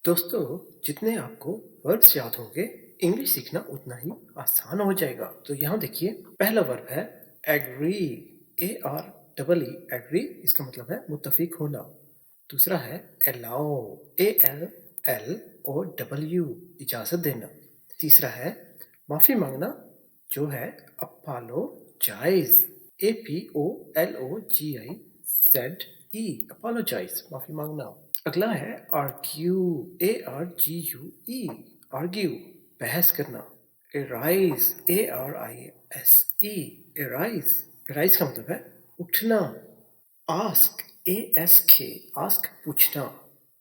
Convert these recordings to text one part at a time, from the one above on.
दोस्तों, जितने आपको वर्ब्स याद होंगे इंग्लिश सीखना उतना ही आसान हो जाएगा। तो यहाँ देखिए, पहला वर्ब है एग्री। AREE एग्री, इसका मतलब है मुत्तफिक होना। दूसरा है अलाउ। ALLOW इजाज़त देना। तीसरा है माफ़ी मांगना, जो है अपोलोजाइज। APOLOGIZE अपोलोजाइज, माफ़ी मांगना। अगला है आर्ग्यू। ARGUE आर्ग्यू, बहस करना। एराइज। ARISE एराइज, एराइज का मतलब है उठना। आस्क। ASK आस्क, पूछना।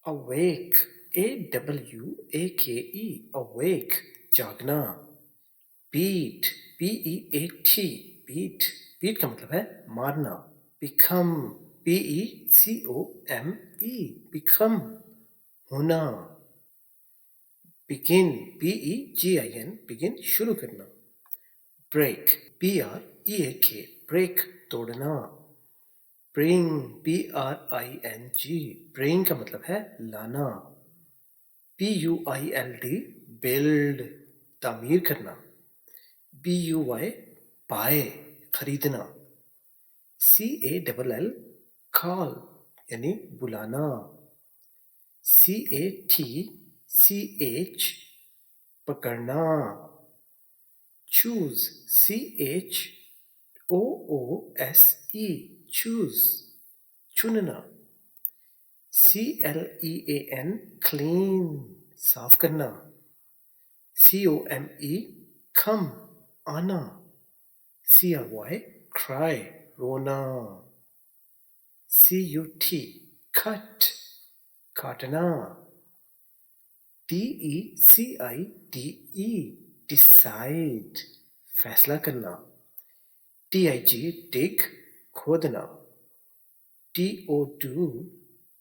अवेक। AWAKE अवेक, जागना। बीट। BEAT बीट, बीट का मतलब है मारना। बिकम। BECOME बिकम, होना। बिगिन। BEGIN बिगिन, शुरू करना। ब्रेक। BREAK ब्रेक, तोड़ना। ब्रिंग। BRING ब्रिंग का मतलब है लाना। BUILD बिल्ड, तामीर करना। BUY बाय, खरीदना। CALL कॉल, यानी बुलाना। CATCH पकड़ना। चूज। CHOOSE चूज, चुनना। CLEAN क्लीन, साफ करना। COME कम, आना। CRY क्राई, रोना। CUT कट, काटना। DECIDE डिसाइड, फैसला करना। TIG डिग, खोदना। TO2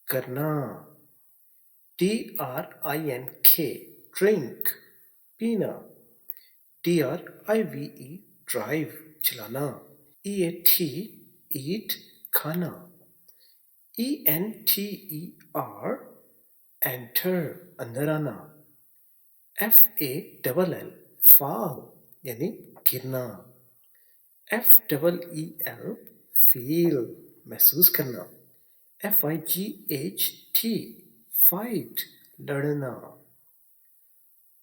करना। DRINK ड्रिंक, पीना। DRIVE ड्राइव, चलाना। EAT ईट, खाना। ENTER एंटर, अंदर आना। FALL fall, यानी गिरना। FEEL फील, महसूस करना। FIGHT फाइट, लड़ना।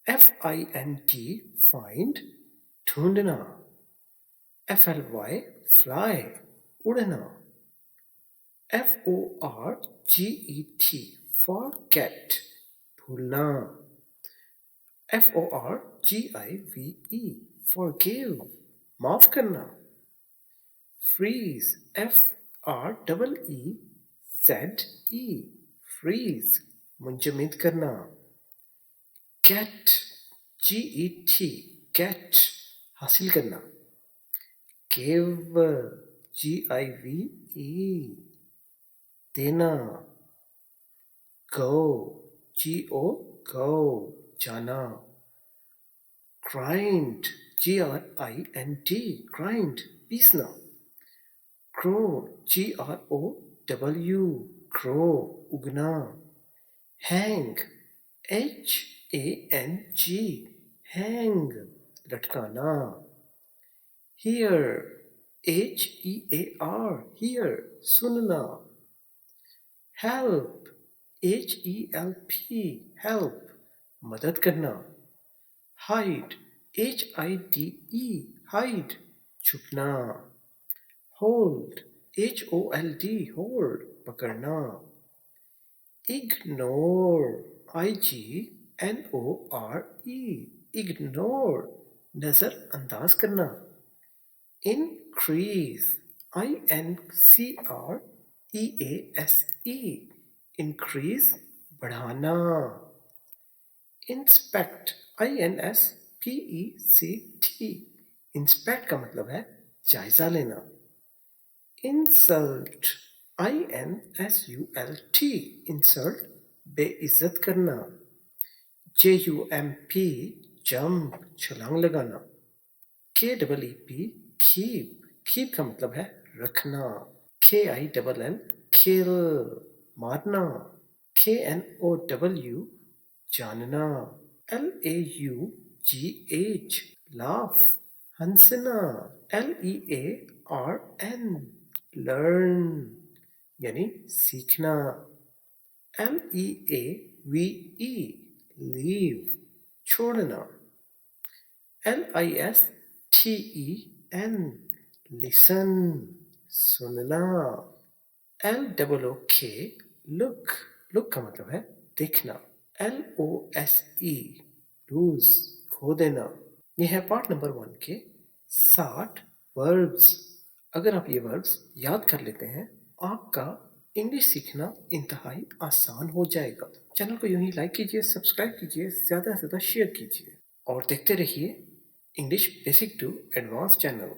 FIND फाइंड, ढूंढना। FLY फ्लाई, उड़ना। FORGET forget, भूलना। FORGIVE forgive, माफ करना। फ्रीज। FREEZE फ्रीज, मुंजमद करना। गेट। GET गेट, हासिल करना। गिव। GIVE देना। गो। GO जाना। ग्राइंड। GRIND ग्राइंड, पीसना। ग्रो। GROW ग्रो, उगना। हैंग। HANG हैंग, लटकाना। हियर। HEAR हियर, सुनना। हेल्प। HELP हेल्प, मदद करना। हाइड। HIDE हाइड, छुपना। होल्ड। HOLD होल्ड, पकड़ना। इग्नोर। IGNORE इग्नोर, नजरअंदाज करना। इंक्रीज। INCREASE इंक्रीज, बढ़ाना। इंस्पेक्ट। INSPECT इंस्पेक्ट का मतलब है जायजा लेना। इंसल्ट। INSULT इंसल्ट, बेइज्जत करना। JUMP जंप, छलांग लगाना। KEEP कीप, कीप का मतलब है रखना। KILL किल, मारना। KNOW जानना, LAUGH, laugh, हंसना, LEARN, learn यानी सीखना, LEAVE, leave, छोड़ना, LISTEN, listen, सुनना, LOOK, look, look का मतलब है देखना, LOSE, lose, खो देना। ये है पार्ट नंबर 1 के 60 वर्ब्स। अगर आप ये वर्ब्स याद कर लेते हैं, आपका इंग्लिश सीखना इंतहाई आसान हो जाएगा। चैनल को यूं ही लाइक कीजिए, सब्सक्राइब कीजिए, ज़्यादा से ज़्यादा शेयर कीजिए और देखते रहिए English basic to advance channel.